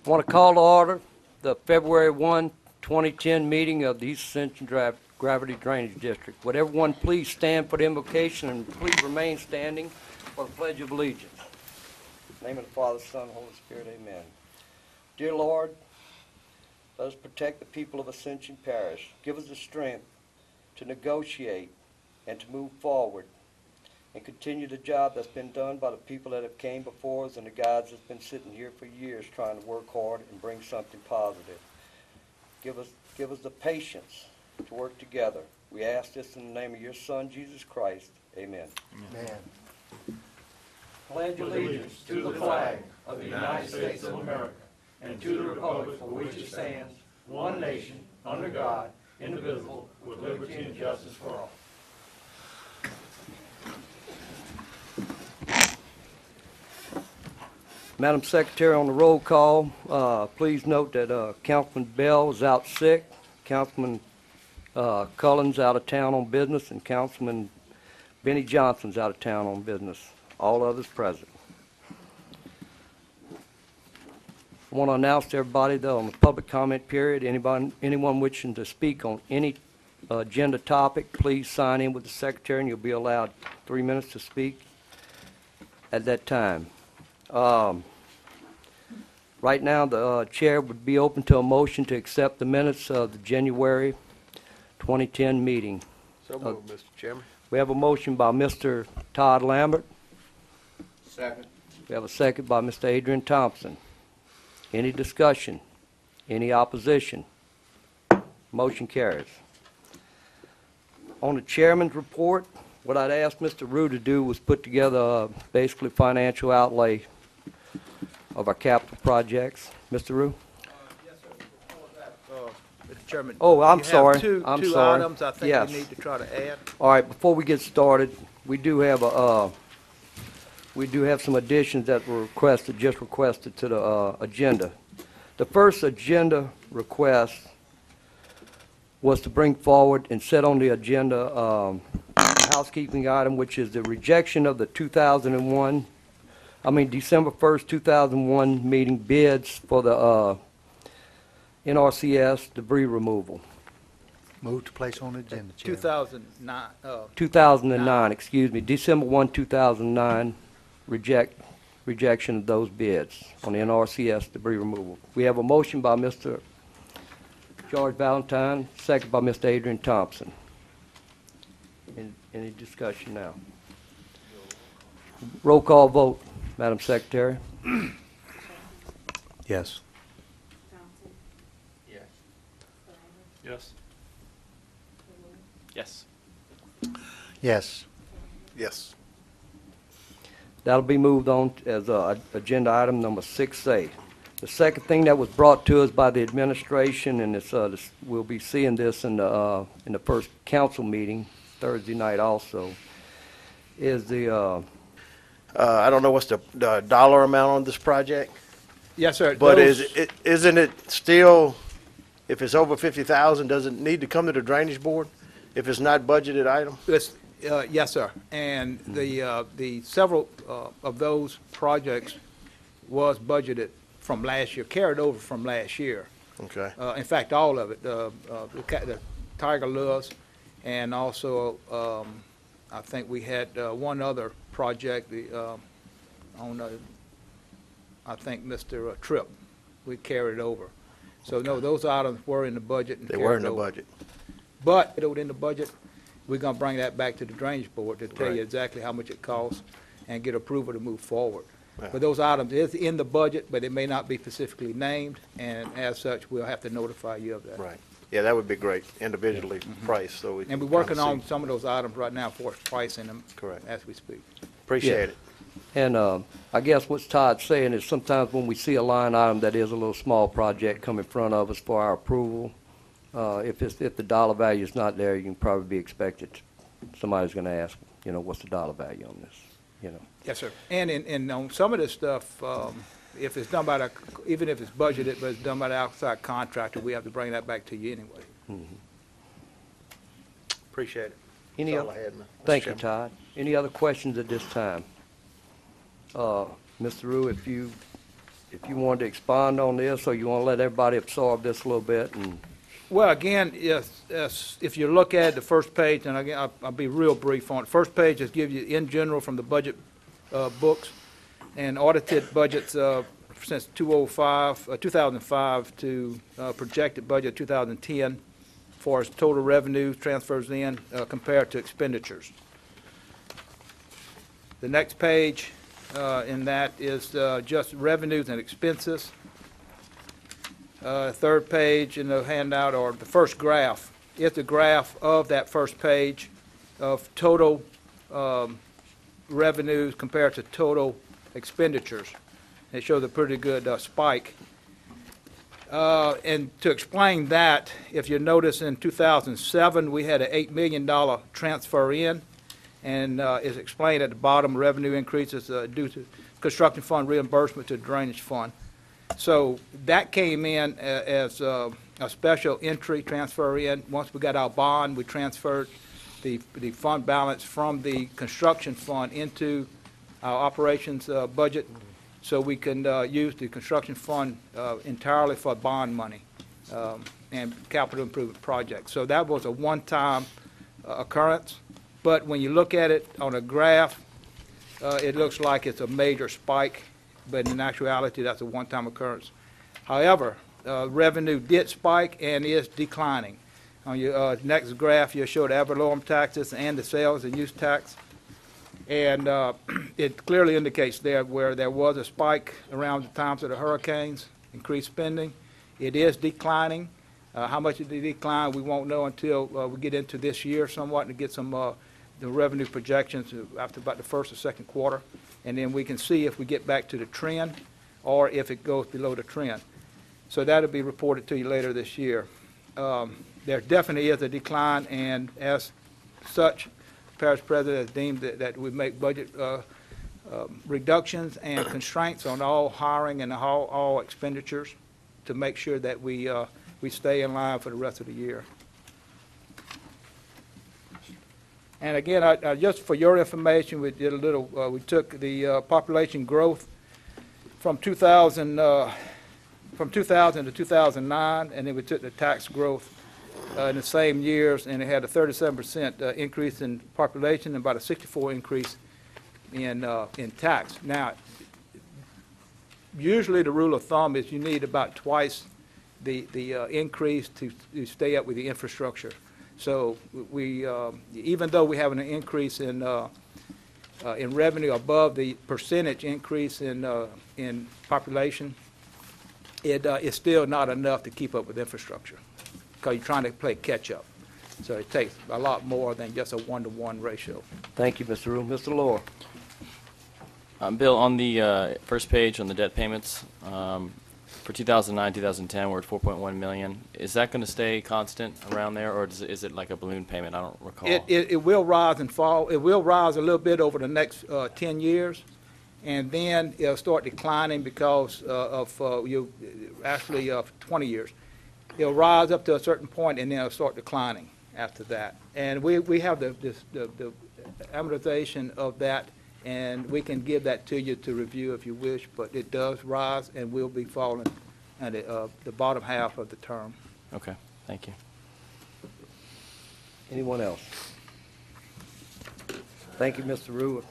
I want to call to order the February 1, 2010 meeting of the East Ascension Gravity Drainage District. Would everyone please stand for the invocation and please remain standing for the Pledge of Allegiance. In the name of the Father, Son, and Holy Spirit, amen. Dear Lord, let us protect the people of Ascension Parish. Give us the strength to negotiate and to move forward and continue the job that's been done by the people that have came before us and the guys that's been sitting here for years trying to work hard and bring something positive. Give us the patience to work together. We ask this in the name of your Son, Jesus Christ. Amen. Amen. Pledge allegiance to the flag of the United States of America and to the republic for which it stands, one nation, under God, indivisible, with liberty and justice for all. Madam Secretary, on the roll call, please note that Councilman Bell is out sick, Councilman Cullen's out of town on business, and Councilman Benny Johnson's out of town on business. All others present. I want to announce to everybody, though, on the public comment period, anyone wishing to speak on any agenda topic, please sign in with the Secretary, and you'll be allowed 3 minutes to speak at that time. Right now, the chair would be open to a motion to accept the minutes of the January 2010 meeting. So moved, Mr. Chairman. We have a motion by Mr. Todd Lambert. Second. We have a second by Mr. Adrian Thompson. Any discussion? Any opposition? Motion carries. On the chairman's report, what I'd asked Mr. Rue to do was put together basically financial outlay of our capital projects. Mr. Rue? Yes, sir. Before that, Mr. Chairman. Oh, I'm you have sorry. Two sorry. items I think Yes. we need to try to add. All right, before we get started, we do have some additions that were just requested to the agenda. The first agenda request was to bring forward and set on the agenda housekeeping item, which is the rejection of the December 1st, 2001 meeting bids for the NRCS debris removal. Move to place on the agenda, Chairman. 2009. 2009, excuse me, December 1, 2009, rejection of those bids on the NRCS debris removal. We have a motion by Mr. George Valentine, second by Mr. Adrian Thompson. Any discussion now? Roll call vote, Madam Secretary. Yes. Yes. Yes. Yes. Yes. That'll be moved on as agenda item number 6A. The second thing that was brought to us by the administration, and we'll be seeing this in the first council meeting Thursday night also, is the I don't know what's the dollar amount on this project, Yes, sir. but those- isn't it still, if it's over 50,000, does it need to come to the drainage board if it's not budgeted item? Yes, sir. And the several of those projects was budgeted from last year, carried over from last year. Okay. In fact, all of it, the Tiger Lures, and also, I think we had one other project, I think Mr. Tripp, we carried over. So, no, those items were in the budget and They carried were in the over. budget. But, it was in the budget, we're gonna bring that back to the drainage board to tell you Right. exactly how much it costs and get approval to move forward. Yeah. But those items is in the budget, but it may not be specifically named, and as such, we'll have to notify you of that. Right. Yeah, that would be great, individually priced, so we can And we're working kinda on see. some of those items right now for pricing them. Correct. As we speak. Appreciate it. and I guess what Todd's saying is sometimes when we see a line item that is a little small project come in front of us for our approval, if the dollar value is not there, you can probably be expected. Somebody's going to ask, what's the dollar value on this? Yes, sir. And on some of this stuff, if it's done by even if it's budgeted, but it's done by the outside contractor, we have to bring that back to you anyway. Appreciate it. Any That's all other? I had, Mr. Thank you, Chairman. Todd. Any other questions at this time? Mr. Rue, if if you wanted to expand on this, or you want to let everybody absorb this a little bit, and Well, again, yes, if you look at the first page, and again, I'll be real brief on it. First page just gives you in general from the budget books and audited budgets since 2005 to projected budget 2010 for its total revenue transfers in compared to expenditures. The next page in that is just revenues and expenses. Third page in the handout, or the first graph, is the graph of that first page of total revenues compared to total expenditures. It shows a pretty good spike. And to explain that, if you notice in 2007, we had an $8 million transfer in, and is explained at the bottom, revenue increases due to construction fund reimbursement to drainage fund. So that came in as a special entry transfer in. Once we got our bond, we transferred the fund balance from the construction fund into our operations budget, so we can use the construction fund entirely for bond money and capital improvement projects. So that was a one-time occurrence. But when you look at it on a graph, it looks like it's a major spike, but in actuality, that's a one-time occurrence. However, revenue did spike and is declining. On your next graph, you'll show the ad valorem taxes and the sales and use tax. And it clearly indicates there where there was a spike around the times of the hurricanes, increased spending. It is declining. How much it declined, we won't know until we get into this year somewhat and get some the revenue projections after about the first or second quarter. And then we can see if we get back to the trend or if it goes below the trend. So that'll be reported to you later this year. There definitely is a decline, and as such, Parish President has deemed that we make budget reductions and constraints on all hiring and all expenditures to make sure that we stay in line for the rest of the year. And again, just for your information, we did a little. We took the population growth from 2000 to 2009, and then we took the tax growth in the same years, and it had a 37% increase in population and about a 64% increase in tax. Now, usually the rule of thumb is you need about twice the increase to stay up with the infrastructure. So we, even though we have an increase in revenue above the percentage increase in population, it is still not enough to keep up with infrastructure, because you're trying to play catch up. So it takes a lot more than just a 1-to-1 ratio. thank you, Mr. Rule. Mr. Lohr. Bill, on the first page on the debt payments, for 2009, 2010, we're at 4.1 million. Is that going to stay constant around there, or is it like a balloon payment? I don't recall. It will rise and fall. It will rise a little bit over the next 10 years, and then it'll start declining because of 20 years. It'll rise up to a certain point, and then it'll start declining after that. And we have the amortization of that, and we can give that to you to review if you wish, but it does rise and will be falling at the bottom half of the term. Okay, thank you. Anyone else? Thank you, Mr. Rule.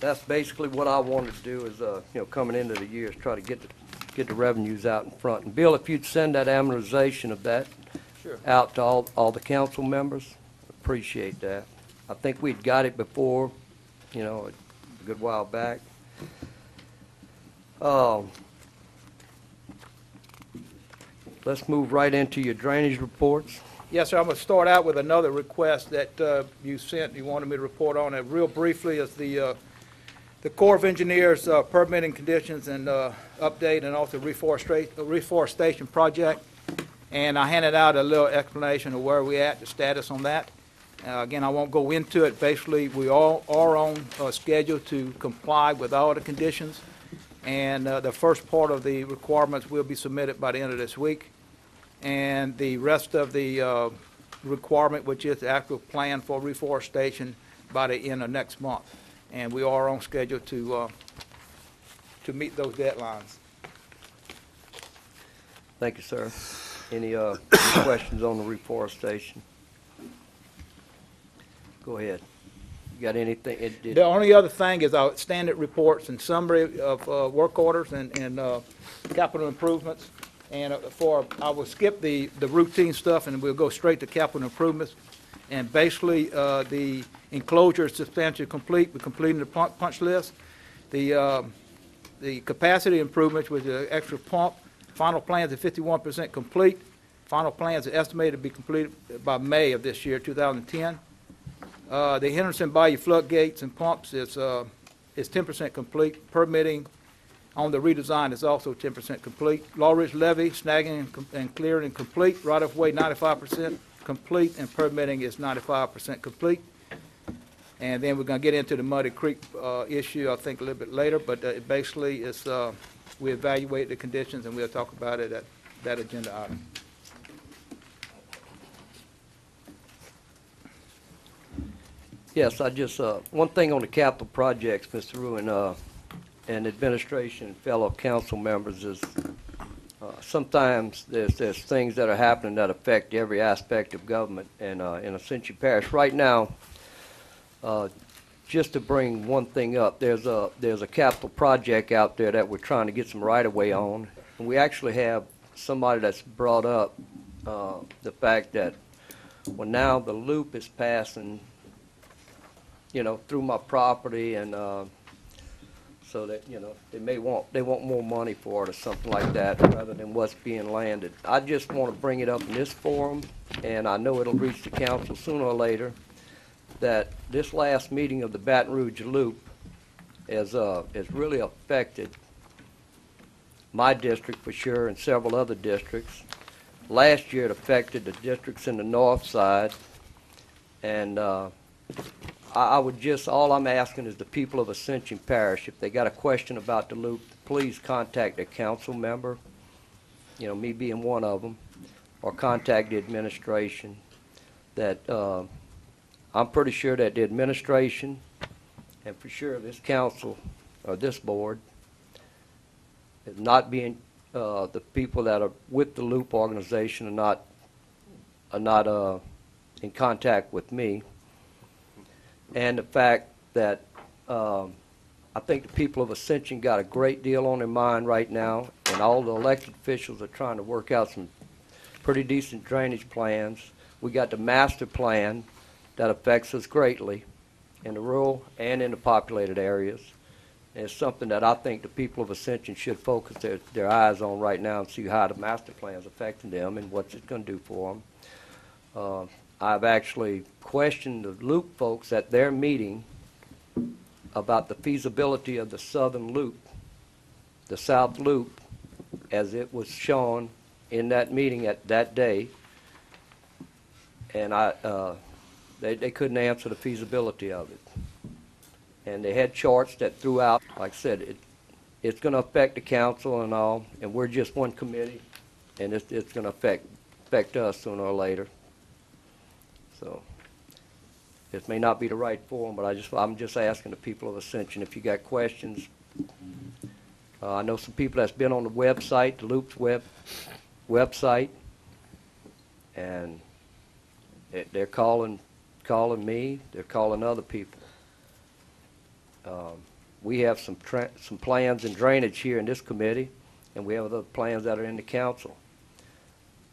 That's basically what I wanted to do is, coming into the year, is try to get the revenues out in front. And Bill, if you'd send that amortization of that out to all the council members, appreciate that. I think we'd got it before, a good while back. Let's move right into your drainage reports. Yes, sir. I'm going to start out with another request that you sent. You wanted me to report on it real briefly. Is the Corps of Engineers permitting conditions and update, and also reforestation project. And I handed out a little explanation of where we're at, the status on that. Again, I won't go into it. Basically, we all are on schedule to comply with all the conditions, and the first part of the requirements will be submitted by the end of this week, and the rest of the requirement, which is the actual plan for reforestation, by the end of next month. And we are on schedule to meet those deadlines. Thank you, sir. Any questions on the reforestation? Go ahead. You got anything? The only other thing is our standard reports and summary of work orders and capital improvements. And I will skip the routine stuff and we'll go straight to capital improvements. And basically, the enclosure is substantially complete. We're completing the punch list. The capacity improvements with the extra pump, final plans are 51% complete. Final plans are estimated to be completed by May of this year, 2010. The Henderson Bayou floodgates and pumps is 10% complete. Permitting on the redesign is also 10% complete. Law Ridge levee, snagging and clearing complete. Right-of-way, 95% complete, and permitting is 95% complete. And then we're going to get into the Muddy Creek issue, I think, a little bit later, but it basically is, we evaluate the conditions, and we'll talk about it at that agenda item. Yes, I just, one thing on the capital projects, Mr. Ruin, and administration and fellow council members is sometimes there's things that are happening that affect every aspect of government and in Ascension Parish. Right now, just to bring one thing up, there's a capital project out there that we're trying to get some right-of-way on. And we actually have somebody that's brought up the fact that, well, now the loop is passing, you know, through my property, and so that, you know, they want more money for it or something like that rather than what's being landed. I just want to bring it up in this forum, and I know it'll reach the council sooner or later, that this last meeting of the Baton Rouge Loop has really affected my district for sure and several other districts. Last year it affected the districts in the north side, and I would just, all I'm asking is the people of Ascension Parish, if they got a question about the loop, please contact a council member, you know, me being one of them, or contact the administration. That I'm pretty sure that the administration, and for sure this council, or this board, is not being, the people that are with the Loop organization are not in contact with me. And the fact that I think the people of Ascension got a great deal on their mind right now, and all the elected officials are trying to work out some pretty decent drainage plans. We got the master plan that affects us greatly in the rural and in the populated areas. And it's something that I think the people of Ascension should focus their eyes on right now and see how the master plan is affecting them and what's it going to do for them. I've actually questioned the Loop folks at their meeting about the feasibility of the southern loop, the South Loop, as it was shown in that meeting at that day. And they couldn't answer the feasibility of it. And they had charts that threw out, like I said, it's going to affect the council and all, and we're just one committee, and it's going to affect us sooner or later. So this may not be the right forum, but I'm just asking the people of Ascension if you got questions. I know some people that's been on the website, the Loop's website, and they're calling me. They're calling other people. We have some plans and drainage here in this committee, and we have other plans that are in the council.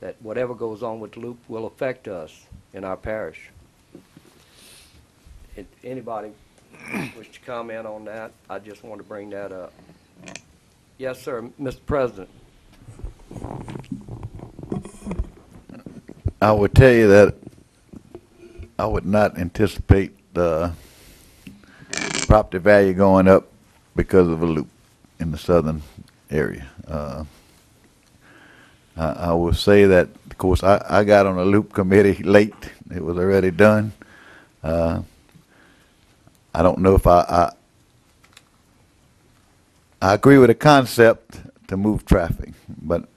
That whatever goes on with the Loop will affect us in our parish. If anybody wish to comment on that, I just want to bring that up. Yes, sir, Mr. President. I would tell you that I would not anticipate the property value going up because of a loop in the southern area. I will say that, of course, I got on the Loop committee late. It was already done. I don't know if I agree with the concept to move traffic, but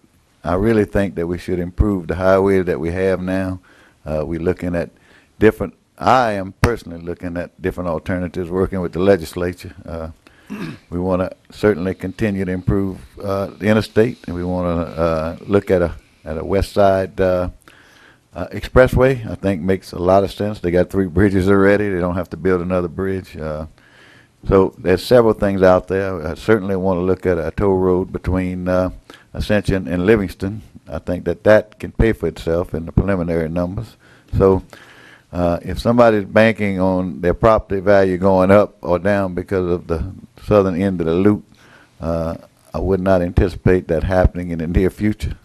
I really think that we should improve the highway that we have now. We're looking at different, I am personally looking at different alternatives, working with the legislature we want to certainly continue to improve the interstate, and we want to look at a west side expressway. I think makes a lot of sense. They got 3 bridges already. They don't have to build another bridge. So there's several things out there. I certainly want to look at a toll road between Ascension and Livingston. I think that can pay for itself in the preliminary numbers. So if somebody's banking on their property value going up or down because of the southern end of the loop, I would not anticipate that happening in the near future.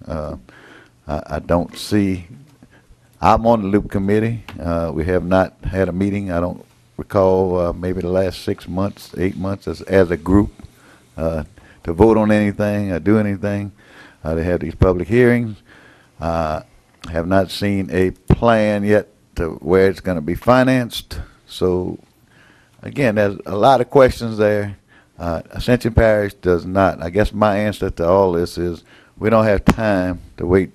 I don't see. I'm on the loop committee. We have not had a meeting. I don't recall maybe the last 6 months, 8 months as a group to vote on anything or do anything. They have these public hearings. Have not seen a plan yet to where it's going to be financed. So again, there's a lot of questions there. Ascension Parish does not. I guess my answer to all this is we don't have time to wait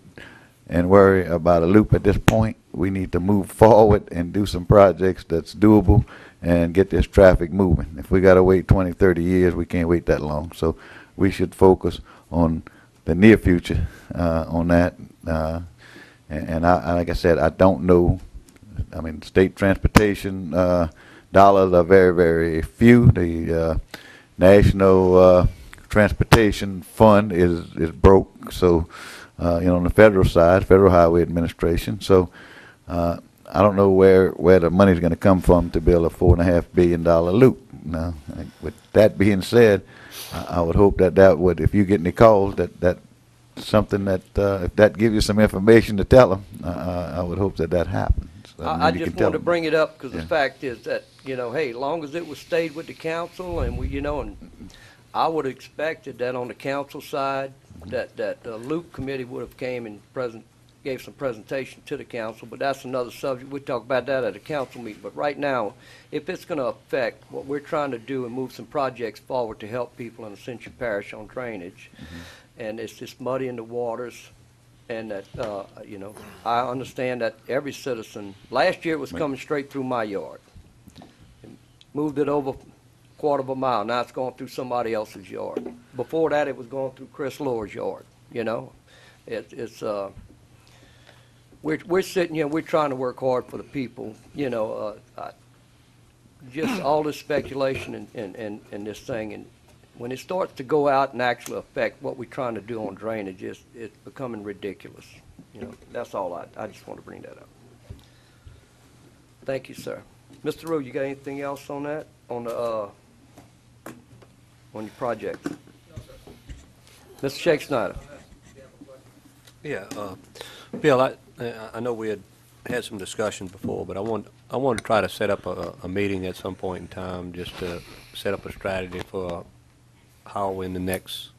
and worry about a loop at this point. We need to move forward and do some projects that's doable and get this traffic moving. If we got to wait 20, 30 years, we can't wait that long. So we should focus on the near future on that. And like I said, I don't know. I mean, state transportation dollars are very, very few. The National Transportation Fund is broke. So, on the federal side, Federal Highway Administration. So, I don't know where the money's going to come from to build a $4.5 billion loop. Now, with that being said, I would hope that would, if you get any calls, that something that if that gives you some information to tell them, I would hope that happens. I just wanted to bring it up because Yeah. the fact is that, hey, long as it was stayed with the council and we, and I would have expected that on the council side, that the loop committee would have came and gave some presentation to the council, but that's another subject. We'll talk about that at a council meeting. But right now, if it's going to affect what we're trying to do and move some projects forward to help people in Ascension Parish on drainage, and it's just muddy in the waters, and that, I understand that every citizen, last year it was coming straight through my yard. Moved it over a quarter of a mile. Now it's going through somebody else's yard. Before that, it was going through Chris Lower's yard, We're sitting here, we're trying to work hard for the people, just all this speculation and this thing, and when it starts to go out and actually affect what we're trying to do on drainage, it's becoming ridiculous. That's all I just want to bring that up. Thank you, sir. Mr. Rowe, you got anything else on that, on your project? No, sir. Mr. Shake Snyder. Yeah, Bill, I know we had some discussion before, but I want to try to set up a meeting at some point in time, just to set up a strategy for how in the next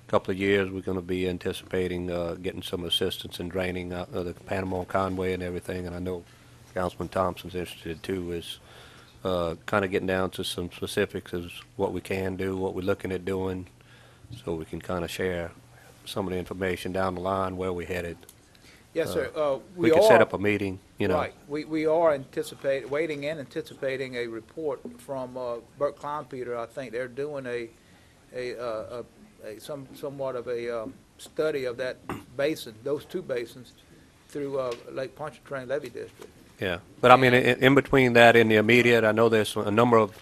couple of years we're going to be anticipating getting some assistance in draining the Panama Conway and everything. And I know Councilman Thompson's interested too, is kind of getting down to some specifics as what we can do, what we're looking at doing, so we can kind of share some of the information down the line where we're headed. Yes, sir. We can set up a meeting, Right. We are waiting and anticipating a report from Burt Kleinpeter. I think they're doing somewhat of a study of that basin, those two basins, through Lake Pontchartrain Levee District. Yeah, but I mean, in between that and the immediate, I know there's a number of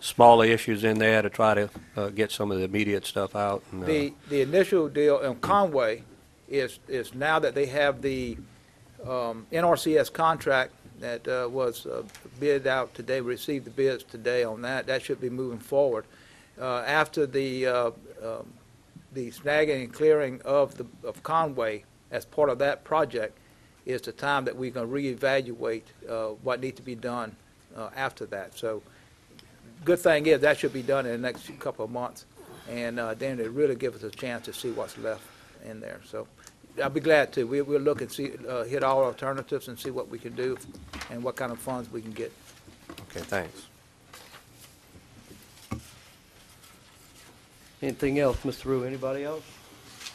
smaller issues in there to try to get some of the immediate stuff out. And, the initial deal in Conway is now that they have the NRCS contract that was bid out today, received the bids today on that. That should be moving forward. After the snagging and clearing of Conway as part of that project is the time that we're going to reevaluate what needs to be done after that. So good thing is that should be done in the next couple of months, and then it really gives us a chance to see what's left in there. So I'll be glad to. We'll look and see, hit all alternatives and see what we can do and what kind of funds we can get. Okay, thanks. Anything else, Mr. Rue? Anybody else?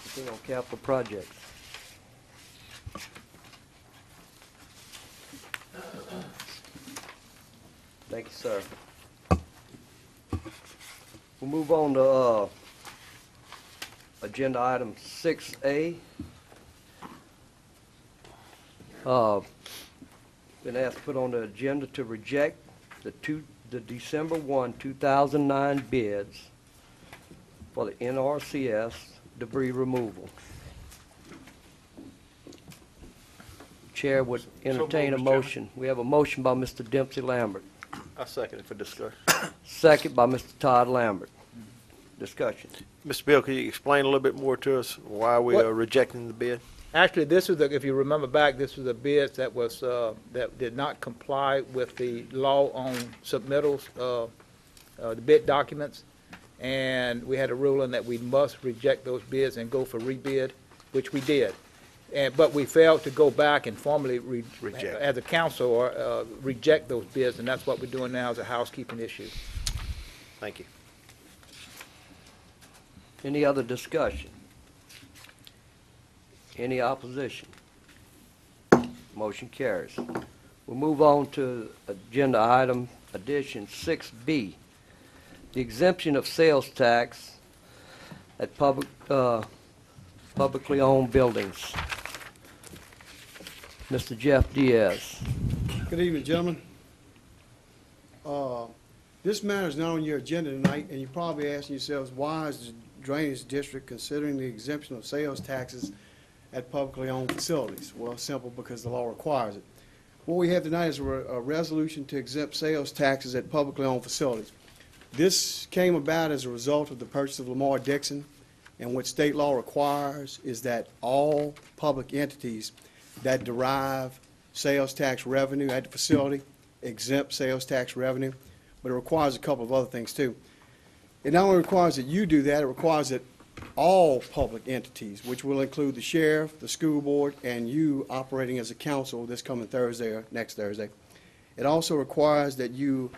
Anything on capital projects? Thank you, sir. We'll move on to agenda item 6A. Been asked to put on the agenda to reject the December 1, 2009 bids for the NRCS debris removal. Chair would entertain a moved, Mr. Chairman. motion. We have a motion by Mr. Dempsey Lambert, I second it for discussion. second by Mr. Todd Lambert. Discussion. Mr. Bill, could you explain a little bit more to us why we What- are rejecting the bid? Actually, this is, if you remember back, this was a bid that was, that did not comply with the law on submittals, the bid documents. And we had a ruling that we must reject those bids and go for rebid, which we did. But we failed to go back and formally Reject. as a council, or reject those bids, and that's what we're doing now as a housekeeping issue. Thank you. Any other discussion? Any opposition? Motion carries. We'll move on to agenda item addition 6B, the exemption of sales tax at publicly owned buildings. Mr. Jeff Diaz. Good evening, gentlemen. This matter is not on your agenda tonight, and you're probably asking yourselves, why is the Drainage District considering the exemption of sales taxes at publicly owned facilities? Well, simple, because the law requires it. What we have tonight is a resolution to exempt sales taxes at publicly owned facilities. This came about as a result of the purchase of Lamar Dixon, and what state law requires is that all public entities that derive sales tax revenue at the facility exempt sales tax revenue, but it requires a couple of other things too. It not only requires that you do that, it requires that all public entities, which will include the sheriff, the school board, and you operating as a council this coming Thursday or next Thursday. It also requires that you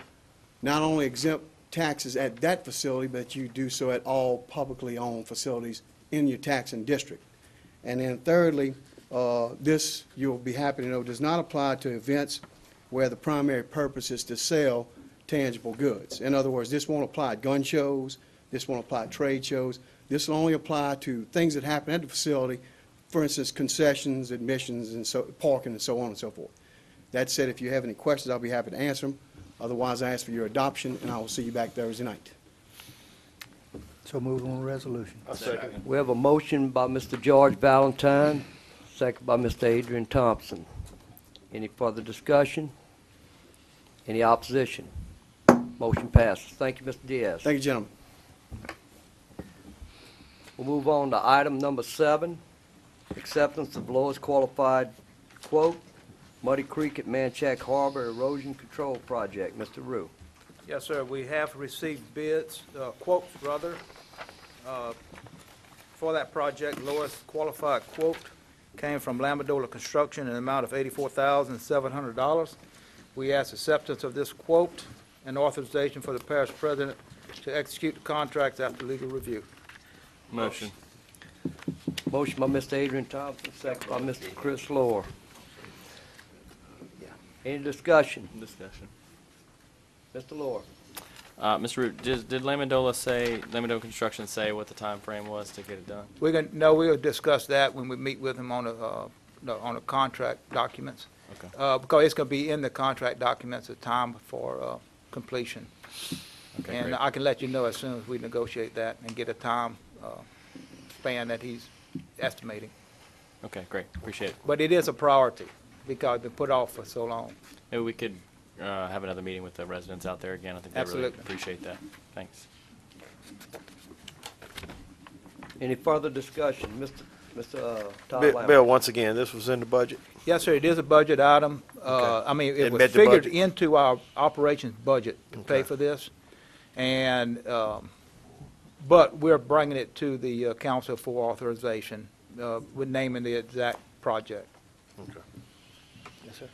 not only exempt taxes at that facility, but you do so at all publicly owned facilities in your taxing district. And then thirdly, this, you'll be happy to know, does not apply to events where the primary purpose is to sell tangible goods. In other words, this won't apply to gun shows, this won't apply to trade shows. This will only apply to things that happen at the facility, for instance, concessions, admissions, and so, parking, and so on and so forth. That said, if you have any questions, I'll be happy to answer them. Otherwise, I ask for your adoption, and I will see you back Thursday night. So move on the resolution. I second. We have a motion by Mr. George Valentine, second by Mr. Adrian Thompson. Any further discussion? Any opposition? Motion passes. Thank you, Mr. Diaz. Thank you, gentlemen. We'll move on to item number 7, acceptance of lowest qualified quote, Muddy Creek at Manchac Harbor Erosion Control Project. Mr. Rue. Yes, sir, we have received bids, quotes rather, for that project. Lowest qualified quote came from Lamadola Construction in an amount of $84,700. We ask acceptance of this quote and authorization for the parish president to execute the contracts after legal review. Motion. Motion by Mr. Adrian Thompson, second by Mr. Chris Lohr. Any discussion? Discussion. Mr. Lohr. Mr. Root, did Lamadola Construction say what the time frame was to get it done? We'll discuss that when we meet with him on the contract documents. Okay. Because it's going to be in the contract documents at time for completion. Okay, And great. I can let you know as soon as we negotiate that and get a time span that he's estimating. Okay, great. Appreciate it. But it is a priority because it's been put off for so long. Maybe we could have another meeting with the residents out there again. I think they really Absolutely. appreciate that. Thanks. Any further discussion? Mr. Todd Bill, Lambert. once again, this was in the budget? Yes, sir, it is a budget item. Okay. I mean, It it was met the figured budget. into our operations budget to pay Okay. for this. And, but we're bringing it to the council for authorization, with naming the exact project. Okay. Yes, sir.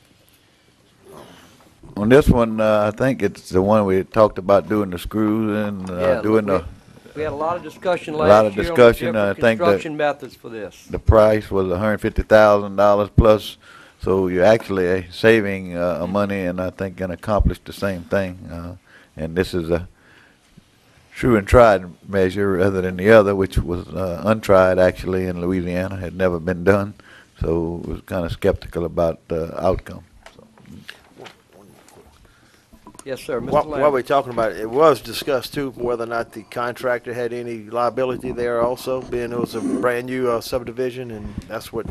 On this one, I think it's the one we talked about doing the screws and Yeah, doing the, We had a lot of discussion A last lot of year on the discussion, different I think that- construction methods for this. the price was $150,000 plus, so you're actually saving money and I think can accomplish the same thing. And this is a true and tried measure rather than the other, which was untried actually in Louisiana, had never been done. So was kind of skeptical about the outcome. Yes, sir, Mr. While Lambert. we're talking about it, it was discussed too, whether or not the contractor had any liability there also, being it was a brand-new subdivision, and that's what,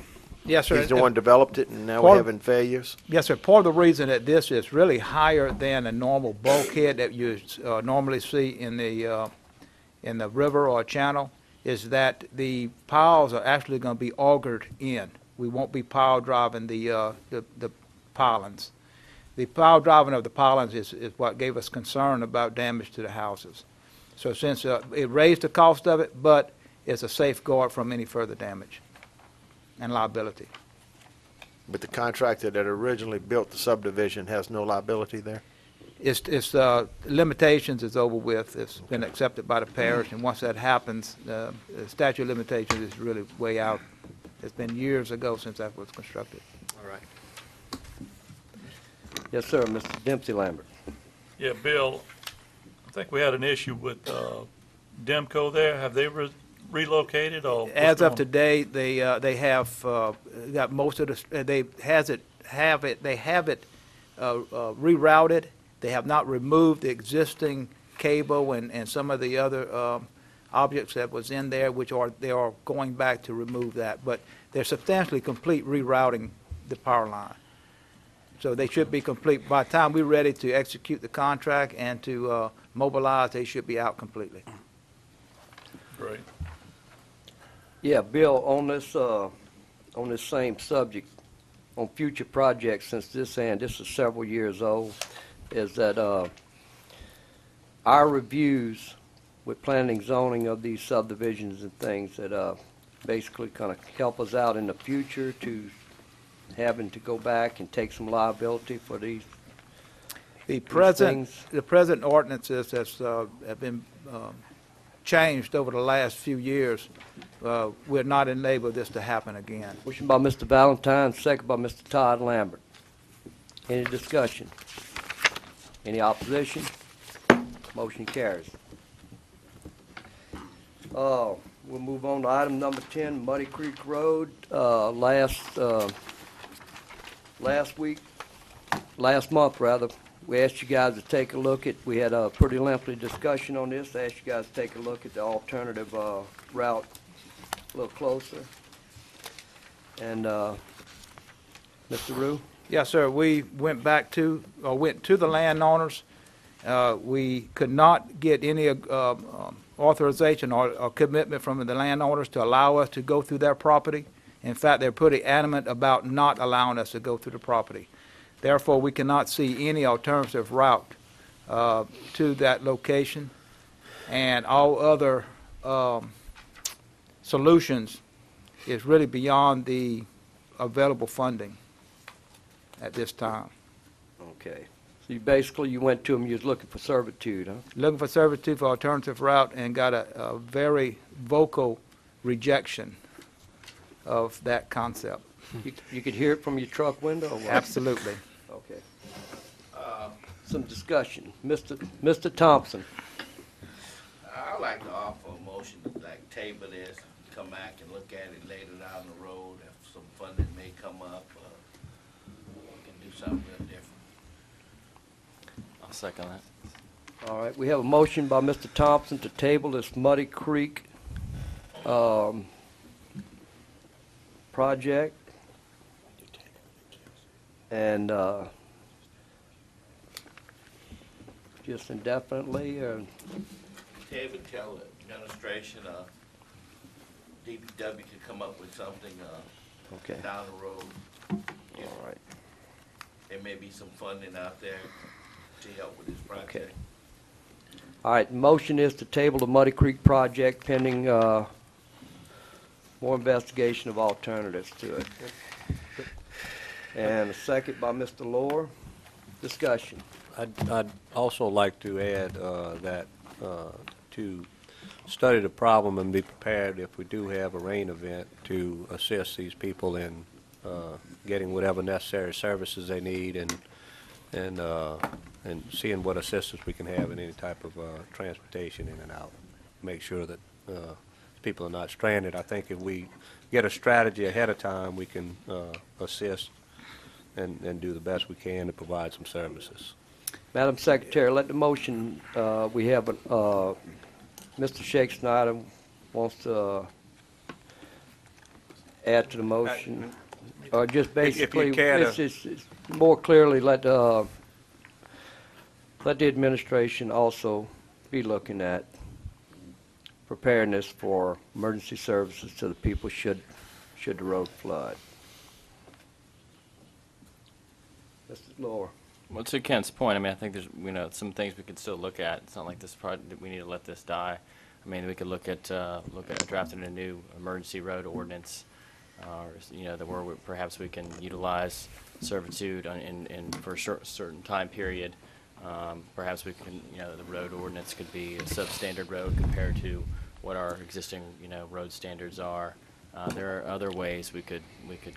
Yes, sir. he's the one developed it, and now Part- we're having failures. Yes, sir. Part of the reason that this is really higher than a normal bulkhead that you normally see in the river or channel is that the piles are actually going to be augered in. We won't be pile driving the pilings. The pile driving of the pilings is what gave us concern about damage to the houses. So since it raised the cost of it, but it's a safeguard from any further damage and liability. But the contractor that originally built the subdivision has no liability there? It's limitations is over with. It's been accepted by the parish, and once that happens, the statute of limitations is really way out. It's been years ago since that was constructed. All right. Yes, sir, Mr. Dempsey Lambert. Yeah, Bill, I think we had an issue with Demco there. Have they relocated or? what's As of going- today, they have got most of the, they have it rerouted. They have not removed the existing cable and some of the other objects that was in there, they are going back to remove that. But they're substantially complete rerouting the power line. So they should be complete. By the time we're ready to execute the contract and to mobilize, they should be out completely. Great. Yeah, Bill, on this same subject, on future projects, since this is several years old, is that our reviews with planning and zoning of these subdivisions and things that basically kind of help us out in the future to having to go back and take some liability for these The things. present ordinances that's have been changed over the last few years, we're not enable this to happen again. Motion by Mr. Valentine, second by Mr. Todd Lambert. Any discussion? Any opposition? Motion carries. We'll move on to item number 10, Muddy Creek Road. Last month, we asked you guys to take a look at, we had a pretty lengthy discussion on this. I asked you guys to take a look at the alternative route a little closer. And, Mr. Rue? Yes, sir. We went to the landowners. We could not get any authorization or commitment from the landowners to allow us to go through their property. In fact, they're pretty adamant about not allowing us to go through the property. Therefore, we cannot see any alternative route to that location. And all other solutions is really beyond the available funding at this time. Okay. So you went to them, you was looking for servitude, huh? Looking for servitude for alternative route and got a very vocal rejection of that concept. You could hear it from your truck window or what? Absolutely. Okay. Some discussion. Mr. Thompson. I'd like to offer a motion to table this, come back and look at it later down the road. If some funding may come up, we can do something a little different. I'll second that. All right, we have a motion by Mr. Thompson to table this Muddy Creek project. And just indefinitely, or Table tell the administration, DPW could come up with something okay, down the road. all right. There may be some funding out there to help with this project. Okay. All right, motion is to table the Muddy Creek project pending more investigation of alternatives to it. And a second by Mr. Lohr. Discussion. I'd also like to add that to study the problem and be prepared if we do have a rain event to assist these people in getting whatever necessary services they need and and seeing what assistance we can have in any type of transportation in and out. Make sure that people are not stranded. I think if we get a strategy ahead of time, we can assist and do the best we can to provide some services. Madam Secretary, let the motion, we have, Mr. Shake Snyder wants to add to the motion, or just basically, care to- it's more clearly let the administration also be looking at preparedness for emergency services to the people should the road flood. Mr. Lower. Well, to Kent's point, I mean, I think there's, some things we could still look at. It's not like this project, we need to let this die. I mean, we could look at drafting a new emergency road ordinance, that where perhaps we can utilize servitude for a certain time period. Perhaps we can, the road ordinance could be a substandard road compared to what our existing, road standards are. There are other ways we could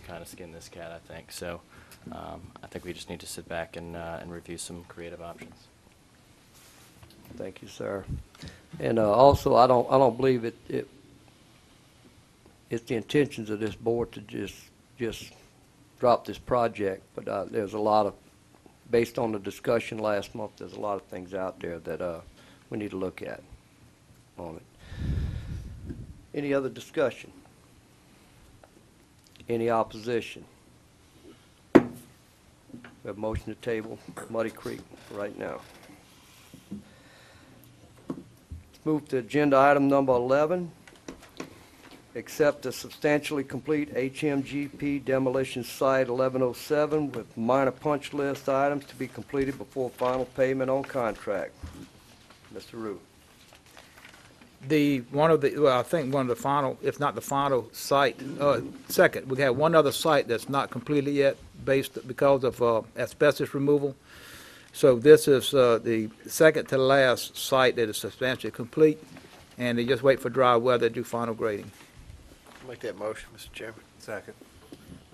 kind of skin this cat, I think. So I think we just need to sit back and review some creative options. Thank you, sir. And also, I don't believe it's the intentions of this board to just drop this project, but there's a lot of, based on the discussion last month, there's a lot of things out there that we need to look at on it. Any other discussion? Any opposition? We have motion to table Muddy Creek right now. Let's move to agenda item number 11. Accept a substantially complete HMGP demolition site 1107 with minor punch list items to be completed before final payment on contract. Mr. Rue. I think one of the final, if not the final site, second, we have one other site that's not completed yet because of asbestos removal. So this is the second to last site that is substantially complete, and they just wait for dry weather to do final grading. Make that motion, Mr. Chairman. Second.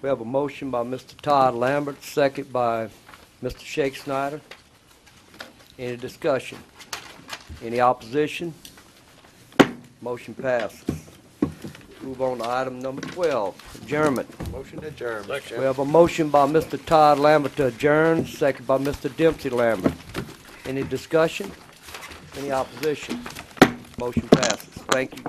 We have a motion by Mr. Todd Lambert, second by Mr. Shake Snyder. Any discussion? Any opposition? Motion passes. Move on to item number 12, adjournment. Motion to adjourn, Mr. We Chairman. have a motion by Mr. Todd Lambert to adjourn, second by Mr. Dempsey Lambert. Any discussion? Any opposition? Motion passes. Thank you.